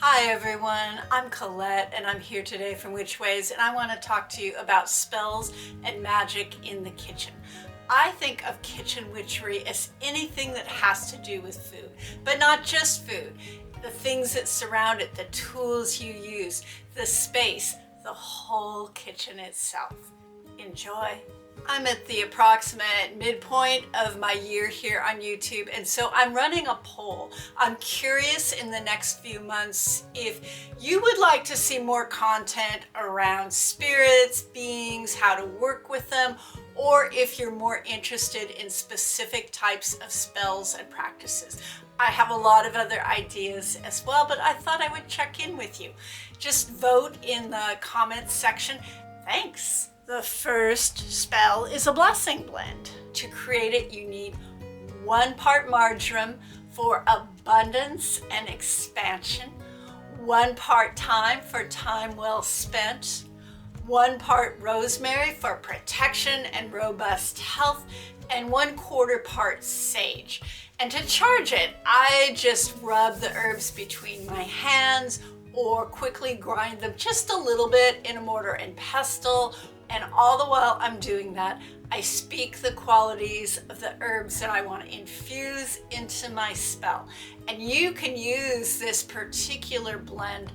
Hi everyone, I'm Colette and I'm here today from Witch Ways, and I want to talk to you about spells and magic in the kitchen. I think of kitchen witchery as anything that has to do with food, but not just food. The things that surround it, the tools you use, the space, the whole kitchen itself. Enjoy. I'm at the approximate midpoint of my year here on YouTube, and so I'm running a poll. I'm curious in the next few months if you would like to see more content around spirits, beings, how to work with them, or if you're more interested in specific types of spells and practices. I have a lot of other ideas as well, but I thought I would check in with you. Just vote in the comments section. Thanks. The first spell is a blessing blend. To create it, you need 1 part marjoram for abundance and expansion, 1 part thyme for time well spent, 1 part rosemary for protection and robust health, and 1/4 part sage. And to charge it, I just rub the herbs between my hands or quickly grind them just a little bit in a mortar and pestle. And all the while I'm doing that, I speak the qualities of the herbs that I want to infuse into my spell. And you can use this particular blend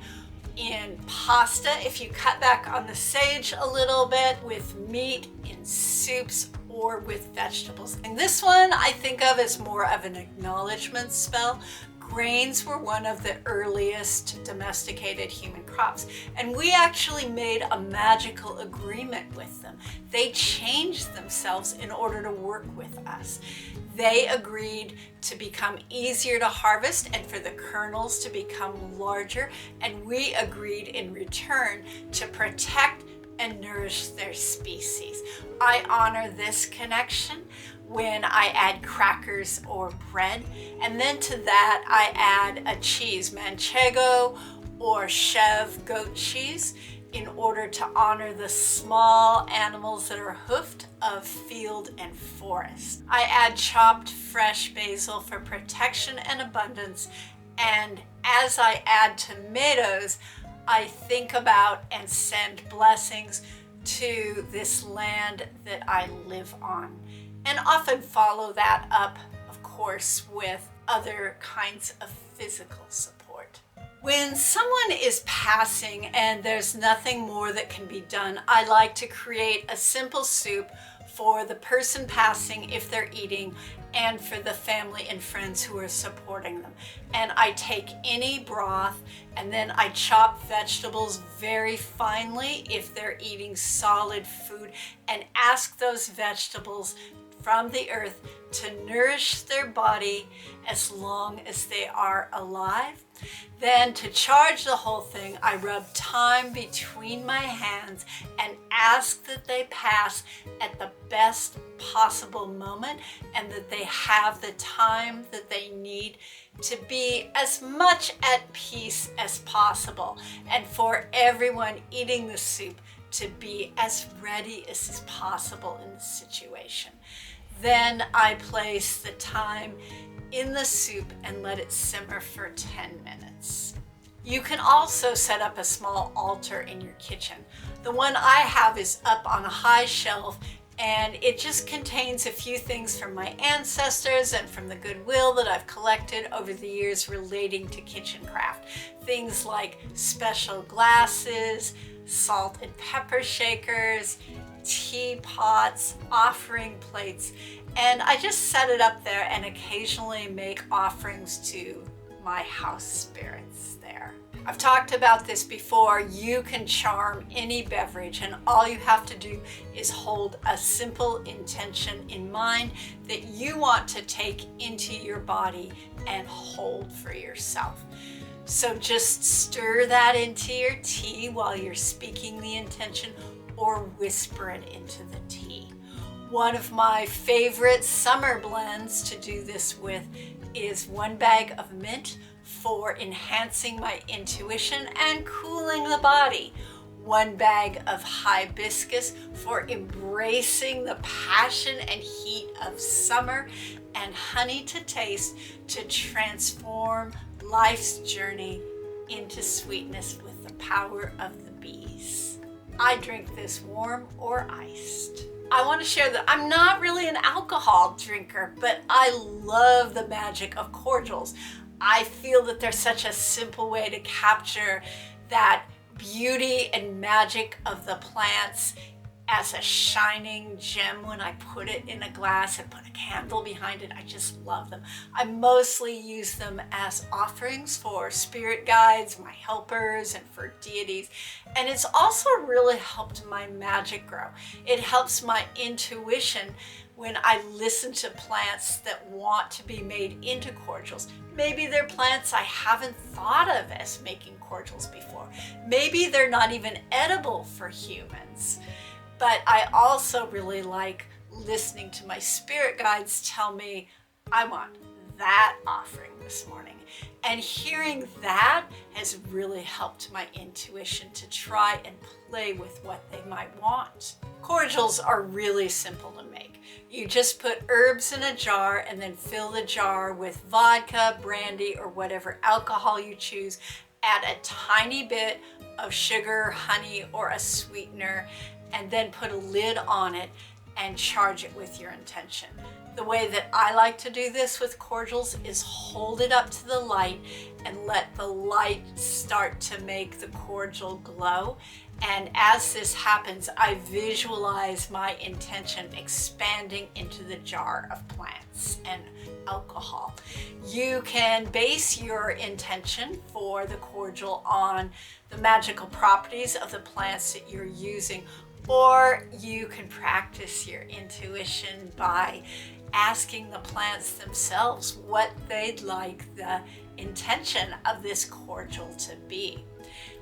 in pasta if you cut back on the sage a little bit, with meat, in soups, or with vegetables. And this one I think of as more of an acknowledgement spell. Grains were one of the earliest domesticated human crops, and we actually made a magical agreement with them. They changed themselves in order to work with us. They agreed to become easier to harvest and for the kernels to become larger, and we agreed in return to protect and nourish their species. I honor this connection when I add crackers or bread, and then to that I add a cheese, manchego or chev goat cheese, in order to honor the small animals that are hoofed of field and forest. I add chopped fresh basil for protection and abundance, and as I add tomatoes, I think about and send blessings to this land that I live on, and often follow that up, of course, with other kinds of physical support. When someone is passing and there's nothing more that can be done, I like to create a simple soup for the person passing if they're eating, and for the family and friends who are supporting them. And I take any broth, and then I chop vegetables very finely if they're eating solid food, and ask those vegetables from the earth to nourish their body as long as they are alive. Then, to charge the whole thing, I rub thyme between my hands and ask that they pass at the best possible moment, and that they have the time that they need to be as much at peace as possible, and for everyone eating the soup to be as ready as is possible in the situation. Then I place the thyme in the soup and let it simmer for 10 minutes. You can also set up a small altar in your kitchen. The one I have is up on a high shelf, and it just contains a few things from my ancestors and from the goodwill that I've collected over the years relating to kitchen craft. Things like special glasses, salt and pepper shakers, teapots, offering plates, and I just set it up there and occasionally make offerings to my house spirits there. I've talked about this before. You can charm any beverage, and all you have to do is hold a simple intention in mind that you want to take into your body and hold for yourself. So just stir that into your tea while you're speaking the intention, or whisper it into the tea. One of my favorite summer blends to do this with is 1 bag of mint for enhancing my intuition and cooling the body, 1 bag of hibiscus for embracing the passion and heat of summer, and honey to taste to transform life's journey into sweetness with the power of the bees. I drink this warm or iced. I want to share that I'm not really an alcohol drinker, but I love the magic of cordials. I feel that they're such a simple way to capture that beauty and magic of the plants as a shining gem when I put it in a glass and put a candle behind it. I just love them. I mostly use them as offerings for spirit guides, my helpers, and for deities. And it's also really helped my magic grow. It helps my intuition when I listen to plants that want to be made into cordials. Maybe they're plants I haven't thought of as making cordials before. Maybe they're not even edible for humans. But I also really like listening to my spirit guides tell me, I want that offering this morning. And hearing that has really helped my intuition to try and play with what they might want. Cordials are really simple to make. You just put herbs in a jar and then fill the jar with vodka, brandy, or whatever alcohol you choose. Add a tiny bit of sugar, honey, or a sweetener, and then put a lid on it and charge it with your intention. The way that I like to do this with cordials is hold it up to the light and let the light start to make the cordial glow. And as this happens, I visualize my intention expanding into the jar of plants and alcohol. You can base your intention for the cordial on the magical properties of the plants that you're using, or you can practice your intuition by asking the plants themselves what they'd like the intention of this cordial to be.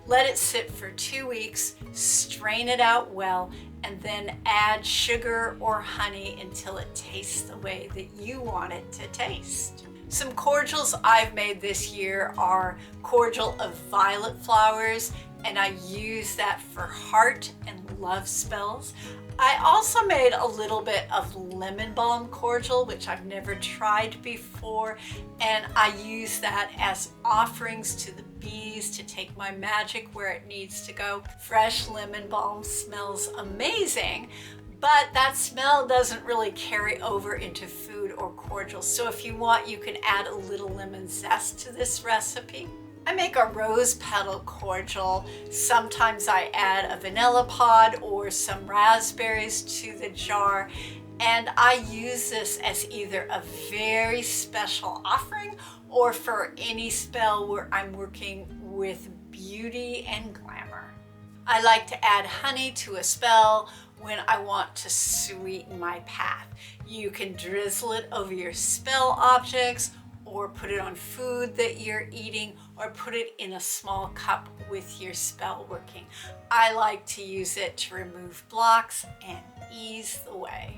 Let it sit for 2 weeks, strain it out well, and then add sugar or honey until it tastes the way that you want it to taste. Some cordials I've made this year are cordial of violet flowers, and I use that for heart and love spells. I also made a little bit of lemon balm cordial, which I've never tried before, and I use that as offerings to the bees to take my magic where it needs to go. Fresh lemon balm smells amazing, but that smell doesn't really carry over into food or cordials. So if you want, you can add a little lemon zest to this recipe. I make a rose petal cordial. Sometimes I add a vanilla pod or some raspberries to the jar, and I use this as either a very special offering or for any spell where I'm working with beauty and glamour. I like to add honey to a spell when I want to sweeten my path. You can drizzle it over your spell objects, or put it on food that you're eating, or put it in a small cup with your spell working. I like to use it to remove blocks and ease the way.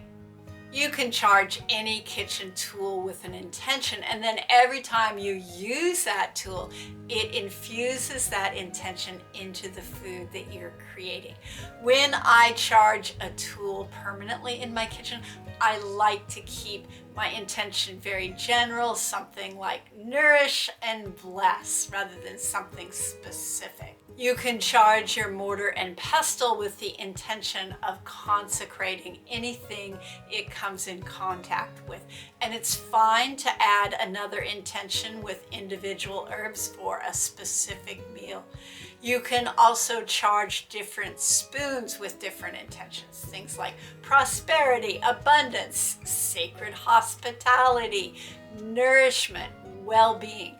You can charge any kitchen tool with an intention, and then every time you use that tool, it infuses that intention into the food that you're creating. When I charge a tool permanently in my kitchen, I like to keep my intention very general, something like nourish and bless, rather than something specific. You can charge your mortar and pestle with the intention of consecrating anything it comes in contact with. And it's fine to add another intention with individual herbs for a specific meal. You can also charge different spoons with different intentions. Things like prosperity, abundance, sacred hospitality, nourishment, well-being.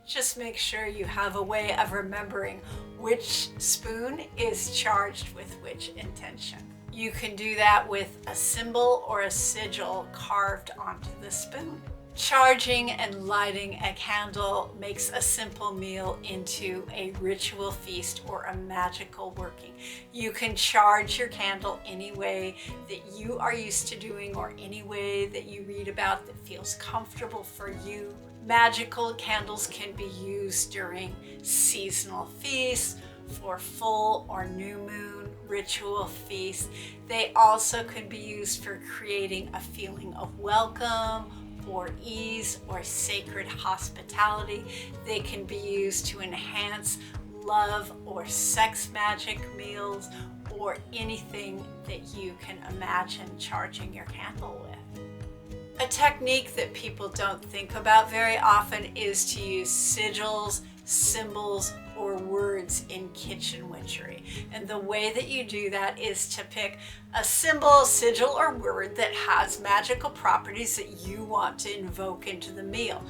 Just make sure you have a way of remembering which spoon is charged with which intention. You can do that with a symbol or a sigil carved onto the spoon. Charging and lighting a candle makes a simple meal into a ritual feast or a magical working. You can charge your candle any way that you are used to doing, or any way that you read about that feels comfortable for you. Magical candles can be used during seasonal feasts, for full or new moon ritual feasts. They also could be used for creating a feeling of welcome or ease or sacred hospitality. They can be used to enhance love or sex magic meals, or anything that you can imagine charging your candle with. A technique that people don't think about very often is to use sigils, symbols, or words in kitchen witchery. And the way that you do that is to pick a symbol, sigil, or word that has magical properties that you want to invoke into the meal.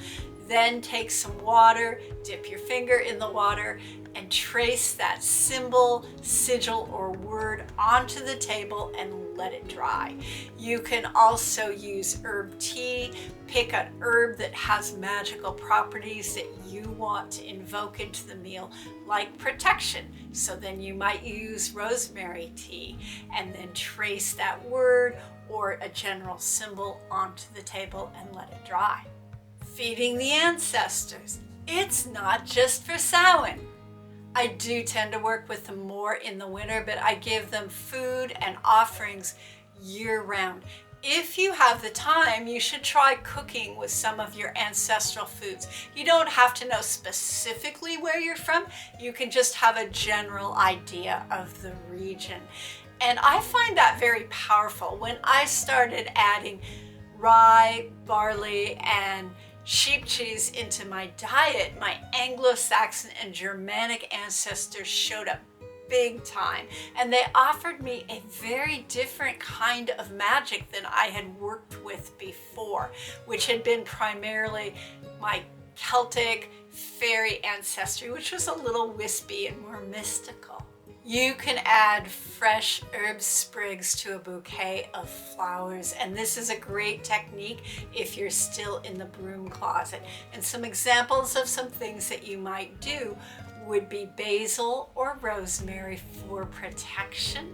Then take some water, dip your finger in the water, and trace that symbol, sigil, or word onto the table and let it dry. You can also use herb tea. Pick an herb that has magical properties that you want to invoke into the meal, like protection. So then you might use rosemary tea, and then trace that word or a general symbol onto the table and let it dry. Feeding the ancestors. It's not just for Samhain. I do tend to work with them more in the winter, but I give them food and offerings year round. If you have the time, you should try cooking with some of your ancestral foods. You don't have to know specifically where you're from. You can just have a general idea of the region. And I find that very powerful. When I started adding rye, barley, and sheep cheese into my diet, my Anglo-Saxon and Germanic ancestors showed up big time, and they offered me a very different kind of magic than I had worked with before, which had been primarily my Celtic fairy ancestry, which was a little wispy and more mystical. You can add fresh herb sprigs to a bouquet of flowers, and this is a great technique if you're still in the broom closet. And some examples of some things that you might do would be basil or rosemary for protection.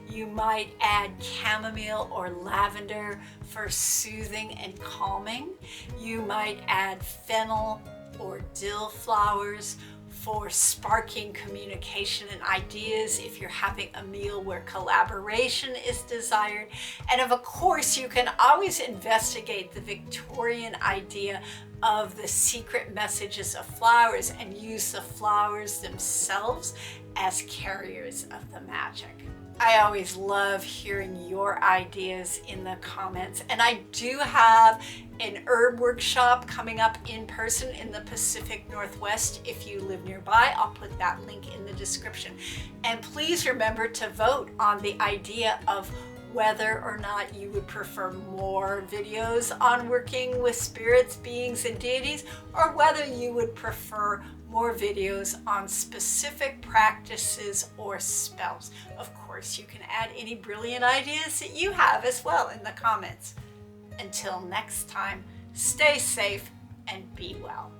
You might add chamomile or lavender for soothing and calming. You might add fennel or dill flowers for sparking communication and ideas if you're having a meal where collaboration is desired. And of course, you can always investigate the Victorian idea of the secret messages of flowers and use the flowers themselves as carriers of the magic. I always love hearing your ideas in the comments, and I do have an herb workshop coming up in person in the Pacific Northwest. If you live nearby, I'll put that link in the description. And please remember to vote on the idea of whether or not you would prefer more videos on working with spirits, beings, and deities, or whether you would prefer more videos on specific practices or spells. Of course, you can add any brilliant ideas that you have as well in the comments. Until next time, stay safe and be well.